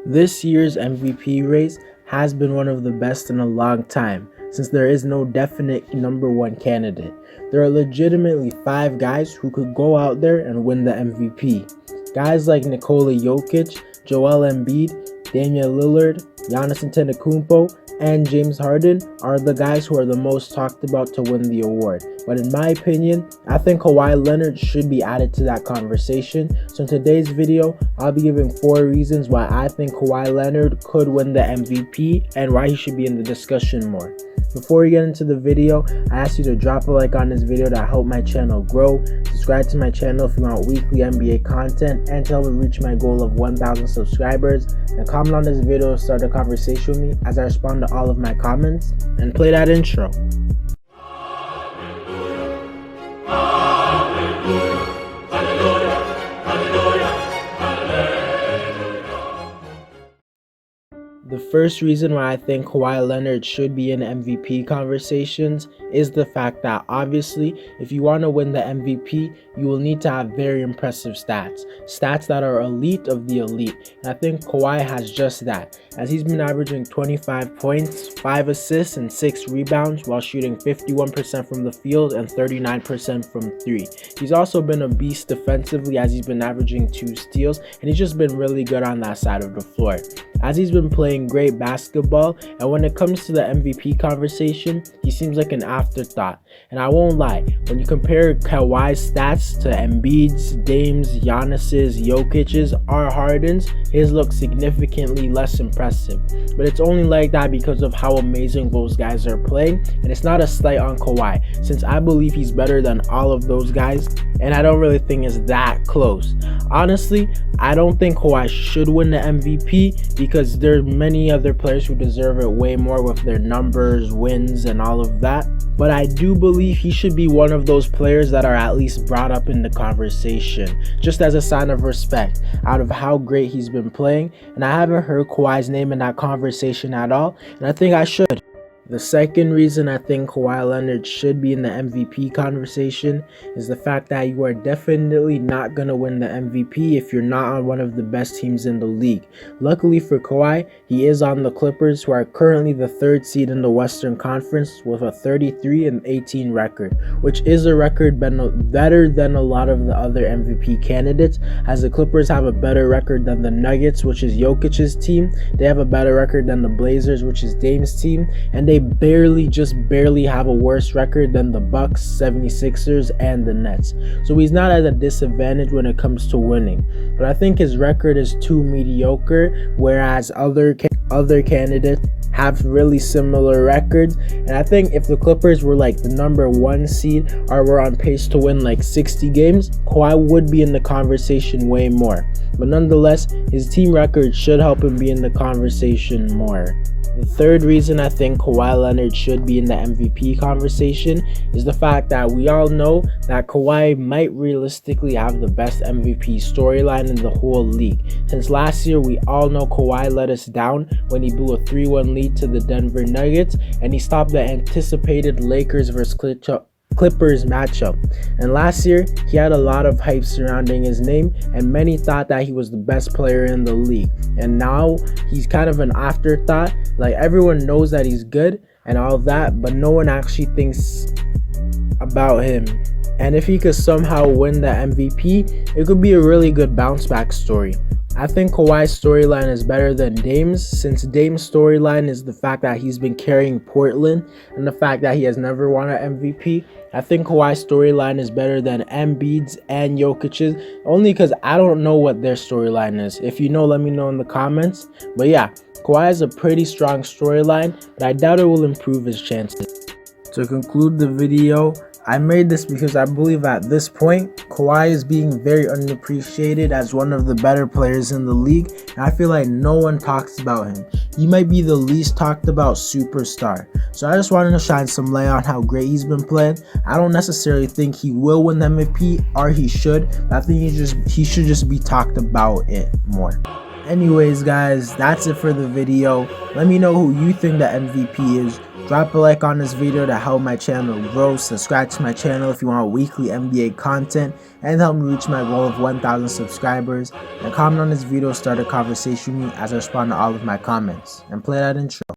This year's MVP race has been one of the best in a long time, since there is no definite number one candidate. There are legitimately 5 guys who could go out there and win the MVP. Guys like Nikola Jokic, Joel Embiid, Damian Lillard, Giannis Antetokounmpo, and James Harden are the guys who are the most talked about to win the award. But in my opinion, I think Kawhi Leonard should be added to that conversation. So in today's video, I'll be giving 4 reasons why I think Kawhi Leonard could win the MVP and why he should be in the discussion more. Before we get into the video, I ask you to drop a like on this video to help my channel grow. Subscribe to my channel if you want weekly NBA content and to help me reach my goal of 1,000 subscribers. And comment on this video to start a conversation with me as I respond to all of my comments. And play that intro. The first reason why I think Kawhi Leonard should be in MVP conversations is the fact that obviously if you want to win the MVP, you will need to have very impressive stats that are elite of the elite. And I think Kawhi has just that, as he's been averaging 25 points, 5 assists, and 6 rebounds while shooting 51% from the field and 39% from 3. He's also been a beast defensively, as he's been averaging 2 steals, and he's just been really good on that side of the floor, as he's been playing great basketball. And when it comes to the MVP conversation, he seems like an afterthought. And I won't lie, when you compare Kawhi's stats to Embiid's, Dame's, Giannis's, Jokic's, or Harden's, his look significantly less impressive. But it's only like that because of how amazing those guys are playing, and it's not a slight on Kawhi, since I believe he's better than all of those guys, and I don't really think it's that close. Honestly, I don't think Kawhi should win the MVP because there are many other players who deserve it way more with their numbers, wins, and all of that. But I do believe he should be one of those players that are at least brought up in the conversation, just as a sign of respect out of how great he's been playing. And I haven't heard Kawhi's name in that conversation at all, and I think I should. The second reason I think Kawhi Leonard should be in the MVP conversation is the fact that you are definitely not going to win the MVP if you're not on one of the best teams in the league. Luckily for Kawhi, he is on the Clippers, who are currently the 3rd seed in the Western Conference with a 33-18 record, which is a record better than a lot of the other MVP candidates, as the Clippers have a better record than the Nuggets, which is Jokic's team. They have a better record than the Blazers, which is Dame's team, and they just barely have a worse record than the Bucks, 76ers, and the Nets. So he's not at a disadvantage when it comes to winning. But I think his record is too mediocre, whereas other candidates have really similar records. And I think if the Clippers were like the number 1 seed or were on pace to win like 60 games, Kawhi would be in the conversation way more. But nonetheless, his team record should help him be in the conversation more. The third reason I think Kawhi Leonard should be in the MVP conversation is the fact that we all know that Kawhi might realistically have the best MVP storyline in the whole league. Since last year, we all know Kawhi let us down when he blew a 3-1 lead to the Denver Nuggets, and he stopped the anticipated Lakers vs. Clippers matchup. And last year, he had a lot of hype surrounding his name, and many thought that he was the best player in the league. And now he's kind of an afterthought. Like, everyone knows that he's good and all that, but no one actually thinks about him. And if he could somehow win the MVP, it could be a really good bounce back story. I think Kawhi's storyline is better than Dame's, since Dame's storyline is the fact that he's been carrying Portland and the fact that he has never won an MVP. I think Kawhi's storyline is better than Embiid's and Jokic's, only because I don't know what their storyline is. If you know, let me know in the comments. But yeah, Kawhi has a pretty strong storyline, but I doubt it will improve his chances. To conclude the video, I made this because I believe at this point, Kawhi is being very unappreciated as one of the better players in the league, and I feel like no one talks about him. He might be the least talked about superstar. So I just wanted to shine some light on how great he's been playing. I don't necessarily think he will win the MVP, or he should, but I think he should just be talked about it more. Anyways guys, that's it for the video. Let me know who you think the MVP is. Drop a like on this video to help my channel grow. Subscribe to my channel if you want weekly NBA content and help me reach my goal of 1,000 subscribers. And comment on this video, start a conversation with me as I respond to all of my comments. And play that intro.